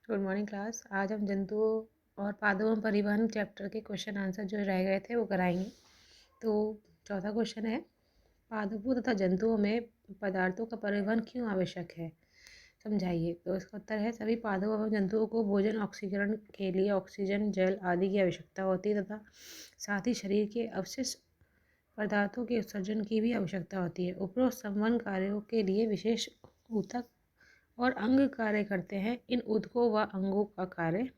Good morning class. आज हम जंतुओं और पादपों में परिवहन चैप्टर के क्वेश्चन आंसर जो रह गए थे वो कराएंगे। तो चौथा क्वेश्चन है, पादपों तथा जंतुओं में पदार्थों का परिवहन क्यों आवश्यक है, समझाइए। तो इसका उत्तर है, सभी पादपों एवं जंतुओं को भोजन ऑक्सीकरण के लिए ऑक्सीजन, जल आदि की आवश्यकता होती है तथा साथ ही शरीर के अवशिष्ट पदार्थों के उत्सर्जन की भी आवश्यकता होती है। उपरोक्त संवहन कार्यों के लिए विशेष ऊतक और अंग कार्य करते हैं। इन ऊतकों व अंगों का कार्य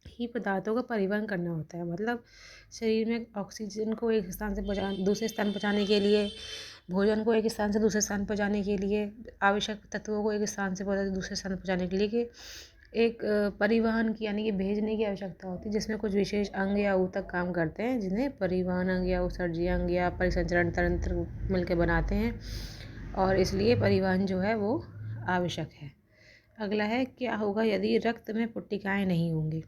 ही पदार्थों का परिवहन करना होता है। मतलब शरीर में ऑक्सीजन को एक स्थान से दूसरे स्थान पहुँचाने के लिए, भोजन को एक स्थान से दूसरे स्थान पहुँचाने के लिए, आवश्यक तत्वों को एक स्थान से दूसरे स्थान पहुँचाने के लिए कि एक परिवहन की यानी कि भेजने की आवश्यकता होती है, जिसमें कुछ विशेष अंग या ऊतक काम करते हैं, जिन्हें परिवहन अंग या उत्सर्जी अंग या परिसंचरण तंत्र मिलकर बनाते हैं, और इसलिए परिवहन जो है वो आवश्यक है। अगला है, क्या होगा यदि रक्त में पुट्टिकाएँ नहीं होंगी।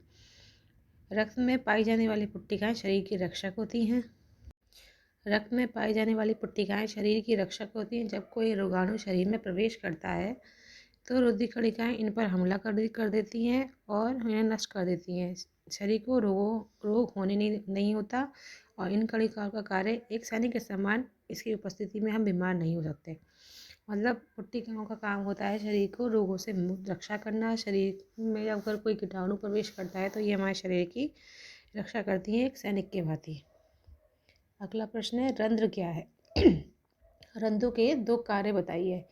रक्त में पाई जाने वाली पुट्टिकाएँ शरीर की रक्षक होती हैं। रक्त में पाई जाने वाली पुट्टिकाएँ शरीर की रक्षक होती हैं। जब कोई रोगाणु शरीर में प्रवेश करता है तो रुधिर कणिकाएँ इन पर हमला कर देती हैं और इन्हें नष्ट कर देती हैं। शरीर को रोग होने नहीं होता, और इन कणिकाओं का कार्य एक सैनिक के समान, इसकी उपस्थिति में हम बीमार नहीं हो सकते। मतलब पुट्टिकाओं का काम होता है शरीर को रोगों से रक्षा करना। शरीर में अगर कोई कीटाणु प्रवेश करता है तो ये हमारे शरीर की रक्षा करती हैं, एक सैनिक के भांति। अगला प्रश्न है, रंध्र क्या है। रंध्रों के दो कार्य बताइए।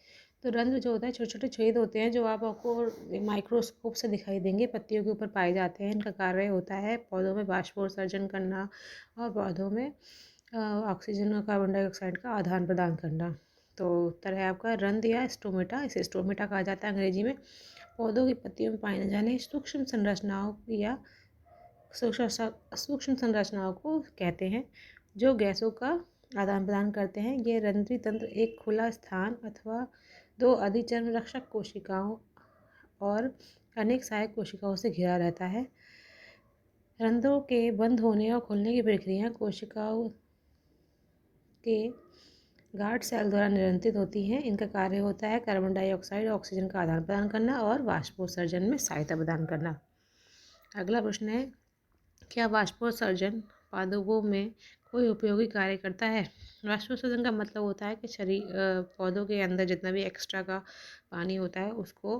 तो रंध्र जो होता है, छोटे छोटे छेद होते हैं जो आपको माइक्रोस्कोप से दिखाई देंगे, पत्तियों के ऊपर पाए जाते हैं। इनका कार्य होता है पौधों में बाष्पोत्सर्जन करना और पौधों में ऑक्सीजन और कार्बन डाइऑक्साइड का आदान प्रदान करना। तो उत्तर है आपका रंध्र या स्टोमेटा। इसे स्टोमेटा कहा जाता है अंग्रेजी में। पौधों की पत्तियों में पाए जाने सूक्ष्म संरचनाओं या सूक्ष्म संरचनाओं को कहते हैं, जो गैसों का आदान प्रदान करते हैं। ये रंध्रीय तंत्र एक खुला स्थान अथवा दो अधिचर्म रक्षक कोशिकाओं और अनेक सहायक कोशिकाओं से घिरा रहता है। रंध्रों के बंद होने और खुलने की प्रक्रिया कोशिकाओं के गार्ड सेल द्वारा नियंत्रित होती हैं। इनका कार्य होता है कार्बन डाइऑक्साइड और ऑक्सीजन का आदान प्रदान करना और वाष्पोत्सर्जन में सहायता प्रदान करना। अगला प्रश्न है, क्या वाष्पोत्सर्जन पादपों में कोई उपयोगी कार्य करता है। वाष्पोत्सर्जन का मतलब होता है कि पौधों के अंदर जितना भी एक्स्ट्रा का पानी होता है उसको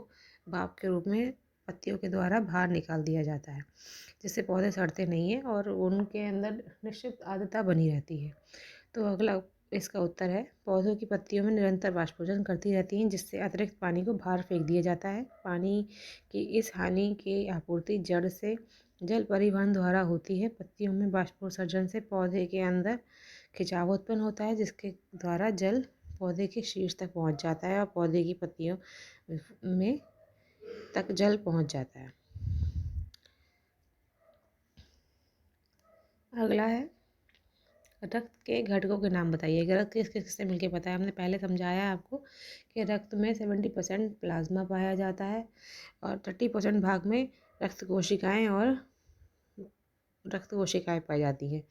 भाप के रूप में पत्तियों के द्वारा बाहर निकाल दिया जाता है, जिससे पौधे सड़ते नहीं हैं और उनके अंदर निश्चित आर्द्रता बनी रहती है। तो अगला इसका उत्तर है, पौधों की पत्तियों में निरंतर वाष्पोत्सर्जन करती रहती हैं, जिससे अतिरिक्त पानी को बाहर फेंक दिया जाता है। पानी की इस हानि की आपूर्ति जड़ से जल परिवहन द्वारा होती है। पत्तियों में बाष्पोत्सर्जन से पौधे के अंदर खिंचाव उत्पन्न होता है, जिसके द्वारा जल पौधे के शीर्ष तक पहुंच जाता है और पौधे की पत्तियों में तक जल पहुंच जाता है। अगला है, रक्त के घटकों के नाम बताइए। रक्त किस किस से मिलकर पता है, हमने पहले समझाया आपको कि रक्त में 70% प्लाज्मा पाया जाता है और 30% भाग में रक्त कोशिकाएं पाई जाती हैं।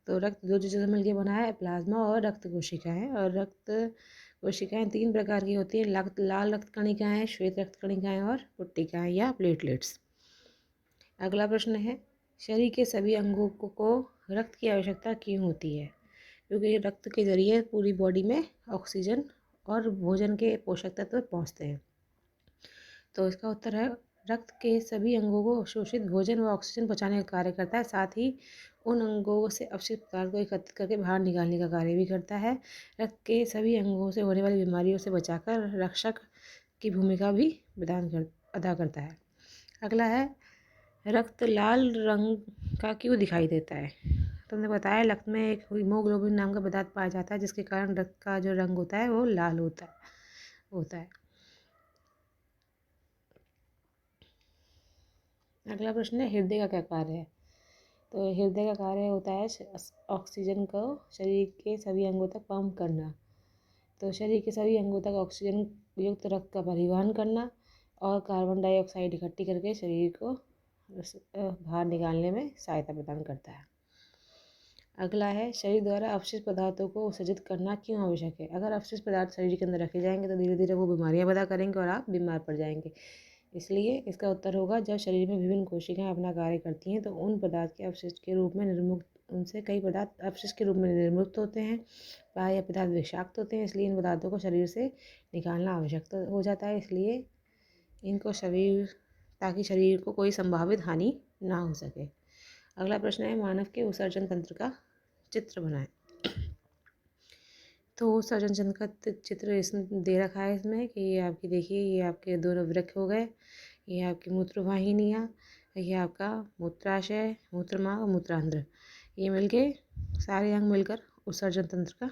तो रक्त दो चीज़ों से मिलकर बना है, प्लाज्मा और रक्त कोशिकाएं। और रक्त कोशिकाएं 3 प्रकार की होती हैं, लाल रक्त कणिकाएं, श्वेत रक्त कणिकाएं और पुट्टिकाएं या प्लेटलेट्स। अगला प्रश्न है, शरीर के सभी अंगों को रक्त की आवश्यकता क्यों होती है। क्योंकि रक्त के जरिए पूरी बॉडी में ऑक्सीजन और भोजन के पोषक तत्व पहुँचते हैं। तो इसका उत्तर है, रक्त के सभी अंगों को शोषित भोजन व ऑक्सीजन पहुँचाने का कार्य करता है, साथ ही उन अंगों से अपशिष्ट पदार्थ को एकत्रित करके बाहर निकालने का कार्य भी करता है। रक्त के सभी अंगों से होने वाली बीमारियों से बचाकर रक्षक की भूमिका भी अदा करता है। अगला है, रक्त लाल रंग का क्यों दिखाई देता है। तुमने बताया रक्त में एक हीमोग्लोबिन नाम का पदार्थ पाया जाता है, जिसके कारण रक्त का जो रंग होता है वो लाल होता है। अगला प्रश्न है, हृदय का क्या कार्य है। तो हृदय का कार्य होता है ऑक्सीजन को शरीर के सभी अंगों तक पंप करना। तो शरीर के सभी अंगों तक ऑक्सीजन युक्त रक्त का परिवहन करना और कार्बन डाइऑक्साइड इकट्ठी करके शरीर को बाहर निकालने में सहायता प्रदान करता है। अगला है, शरीर द्वारा अपशिष्ट पदार्थों को उत्सर्जित करना क्यों आवश्यक है। अगर अपशिष्ट पदार्थ शरीर के अंदर रखे जाएंगे तो धीरे धीरे वो बीमारियां पैदा करेंगे और आप बीमार पड़ जाएंगे। इसलिए इसका उत्तर होगा जब शरीर में विभिन्न कोशिकाएं अपना कार्य करती हैं तो उन पदार्थ के अपशिष्ट के रूप में निर्मुक्त उनसे कई पदार्थ अपशिष्ट के रूप में निर्मुक्त होते हैं। प्राय यह पदार्थ विषाक्त होते हैं, इसलिए इन पदार्थों को शरीर से निकालना आवश्यक हो जाता है। इसलिए इनको शरीर ताकि शरीर को कोई संभावित हानि ना हो सके। अगला प्रश्न है, मानव के उत्सर्जन तंत्र का चित्र बनाएं। तो उत्सर्जन तंत्र का चित्र इसमें दे रखा है इसमें कि ये आपकी देखिए, ये आपके दोनों वृक्क हो गए, ये आपकी मूत्रवाहिनियाँ, ये आपका मूत्राशय, मूत्रमार्ग और मूत्रांत्र, ये मिलके सारे अंग मिलकर उत्सर्जन तंत्र का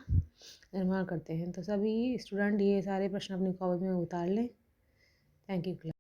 निर्माण करते हैं। तो सभी स्टूडेंट ये सारे प्रश्न अपनी कॉपी में उतार लें। Thank you.